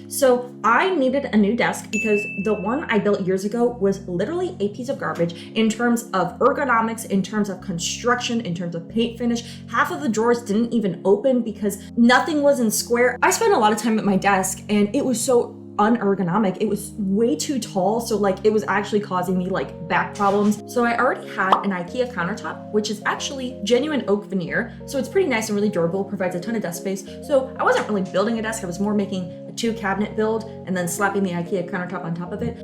So I needed a new desk because the one I built years ago was literally a piece of garbage in terms of ergonomics, in terms of construction, in terms of paint finish. Half of the drawers didn't even open because nothing was in square. I spent a lot of time at my desk and it was so unergonomic. It was way too tall, so like it was actually causing me like back problems. So I already had an IKEA countertop, which is actually genuine oak veneer, so it's pretty nice and really durable, provides a ton of desk space. So I wasn't really building a desk, I was more making a 2-cabinet build and then slapping the IKEA countertop on top of it.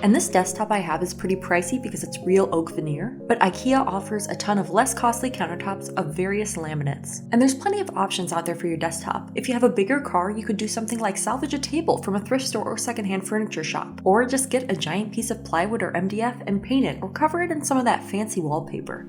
And this desktop I have is pretty pricey because it's real oak veneer, but IKEA offers a ton of less costly countertops of various laminates. And there's plenty of options out there for your desktop. If you have a bigger car, you could do something like salvage a table from a thrift store or secondhand furniture shop, or just get a giant piece of plywood or MDF and paint it or cover it in some of that fancy wallpaper.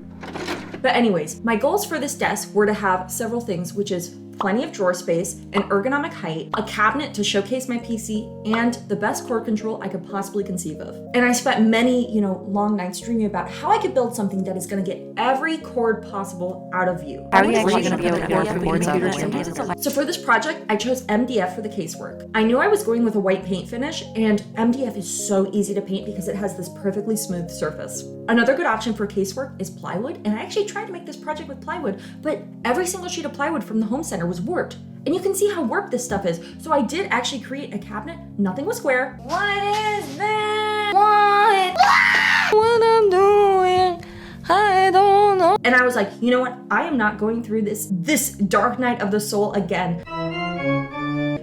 But anyways, my goals for this desk were to have several things, which is plenty of drawer space, an ergonomic height, a cabinet to showcase my PC, and the best cord control I could possibly conceive of. And I spent many, long nights dreaming about how I could build something that is going to get every cord possible out of view. How are you actually going to be able to work the cords out of it? So for this project, I chose MDF for the casework. I knew I was going with a white paint finish, and MDF is so easy to paint because it has this perfectly smooth surface. Another good option for casework is plywood, and I actually tried to make this project with plywood, but every single sheet of plywood from the home center was warped. And you can see how warped this stuff is. So I did actually create a cabinet. Nothing was square. What is this? What I'm doing? I don't know. And I was like, you know what? I am not going through this dark night of the soul again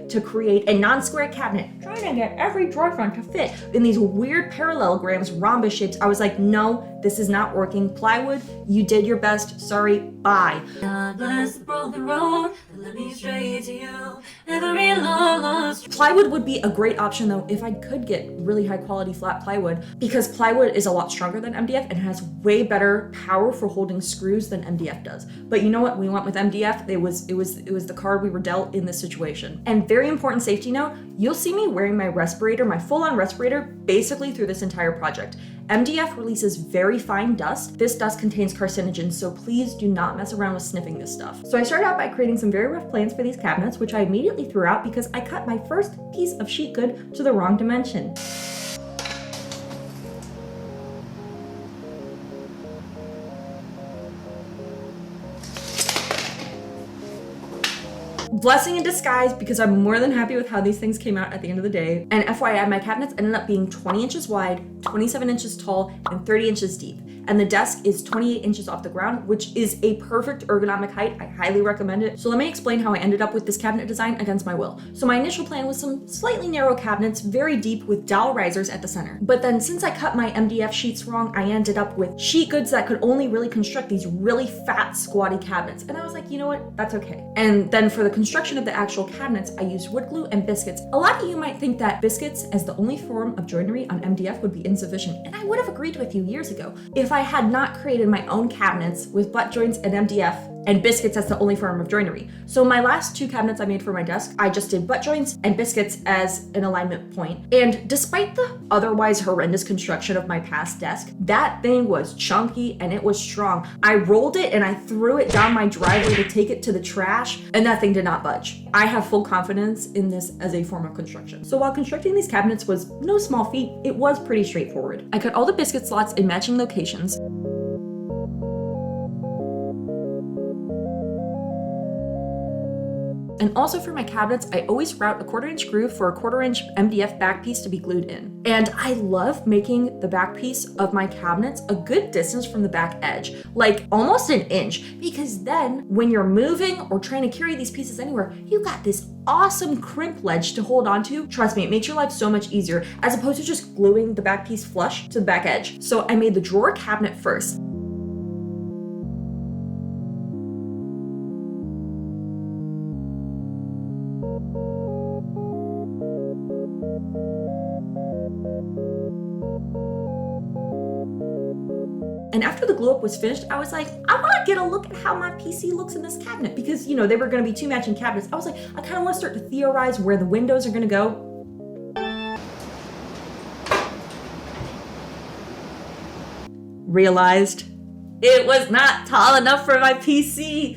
to create a non-square cabinet, trying to get every drawer front to fit in these weird parallelograms, rhombus shapes. I was like, no, this is not working. Plywood, you did your best. Sorry, bye. God bless the broken road that led me straight to you. Every lost. Plywood would be a great option though if I could get really high quality flat plywood, because plywood is a lot stronger than MDF and has way better power for holding screws than MDF does. But you know what? We went with MDF. It was the card we were dealt in this situation. And very important safety note, you'll see me wearing my respirator, my full-on respirator, basically through this entire project. MDF releases very fine dust. This dust contains carcinogens, so please do not mess around with sniffing this stuff. So I started out by creating some very rough plans for these cabinets, which I immediately threw out because I cut my first piece of sheet good to the wrong dimension. Blessing in disguise, because I'm more than happy with how these things came out at the end of the day. And FYI, my cabinets ended up being 20 inches wide, 27 inches tall, and 30 inches deep. And the desk is 28 inches off the ground, which is a perfect ergonomic height. I highly recommend it. So let me explain how I ended up with this cabinet design against my will. So my initial plan was some slightly narrow cabinets, very deep with dowel risers at the center. But then since I cut my MDF sheets wrong, I ended up with sheet goods that could only really construct these really fat, squatty cabinets. And I was like, you know what? That's okay. And then for the construction of the actual cabinets, I used wood glue and biscuits. A lot of you might think that biscuits as the only form of joinery on MDF would be insufficient, and I would have agreed with you years ago if I had not created my own cabinets with butt joints and MDF and biscuits as the only form of joinery. So my last 2 cabinets I made for my desk, I just did butt joints and biscuits as an alignment point. And despite the otherwise horrendous construction of my past desk, that thing was chunky and it was strong. I rolled it and I threw it down my driveway to take it to the trash, and that thing did not budge. I have full confidence in this as a form of construction. So while constructing these cabinets was no small feat, it was pretty straightforward. I cut all the biscuit slots in matching locations. And also for my cabinets, I always route a 1/4 inch groove for a 1/4 inch MDF back piece to be glued in. And I love making the back piece of my cabinets a good distance from the back edge, like almost an inch, because then when you're moving or trying to carry these pieces anywhere, you got this awesome crimp ledge to hold on to. Trust me, it makes your life so much easier as opposed to just gluing the back piece flush to the back edge. So I made the drawer cabinet first. And after the glue up was finished, I was like, I want to get a look at how my PC looks in this cabinet, because, they were going to be 2 matching cabinets. I was like, I kind of want to start to theorize where the windows are going to go. Realized it was not tall enough for my PC.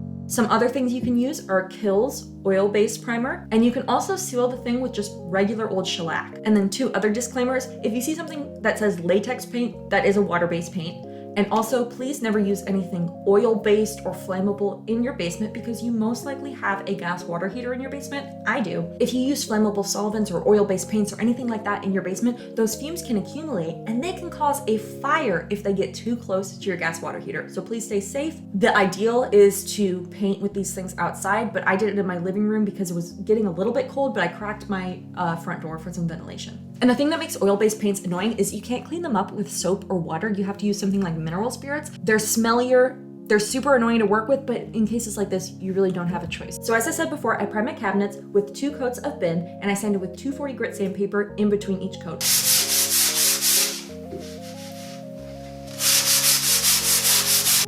Some other things you can use are Kiehl's oil-based primer, and you can also seal the thing with just regular old shellac. And then 2 other disclaimers: if you see something that says latex paint, that is a water-based paint. And also, please never use anything oil-based or flammable in your basement because you most likely have a gas water heater in your basement. I do. If you use flammable solvents or oil-based paints or anything like that in your basement, those fumes can accumulate and they can cause a fire if they get too close to your gas water heater. So please stay safe. The ideal is to paint with these things outside, but I did it in my living room because it was getting a little bit cold, but I cracked my front door for some ventilation. And the thing that makes oil-based paints annoying is you can't clean them up with soap or water. You have to use something like mineral spirits. They're smellier, they're super annoying to work with, but in cases like this, you really don't have a choice. So as I said before, I prime my cabinets with 2 coats of bin, and I sand it with 240 grit sandpaper in between each coat.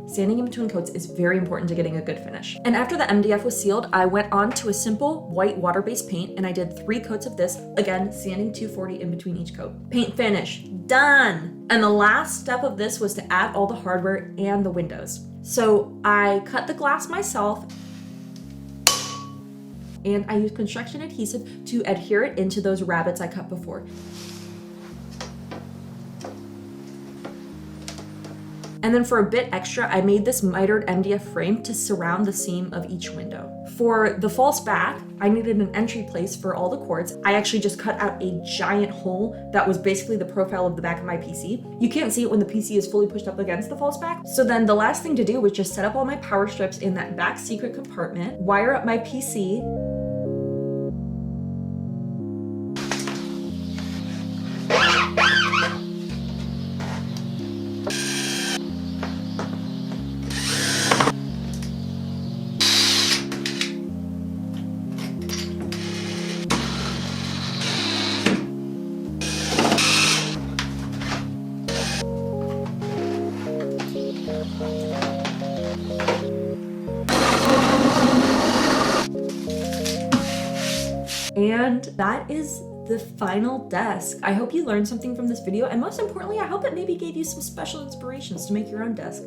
Sanding in between coats is very important to getting a good finish. And after the MDF was sealed, I went on to a simple white water-based paint, and I did 3 coats of this, again, sanding 240 in between each coat. Paint finish, done! And the last step of this was to add all the hardware and the windows. So I cut the glass myself, and I used construction adhesive to adhere it into those rabbets I cut before. And then for a bit extra, I made this mitered MDF frame to surround the seam of each window. For the false back, I needed an entry place for all the cords. I actually just cut out a giant hole that was basically the profile of the back of my PC. You can't see it when the PC is fully pushed up against the false back. So then the last thing to do was just set up all my power strips in that back secret compartment, wire up my PC, and that is the final desk. I hope you learned something from this video, and most importantly, I hope it maybe gave you some special inspirations to make your own desk.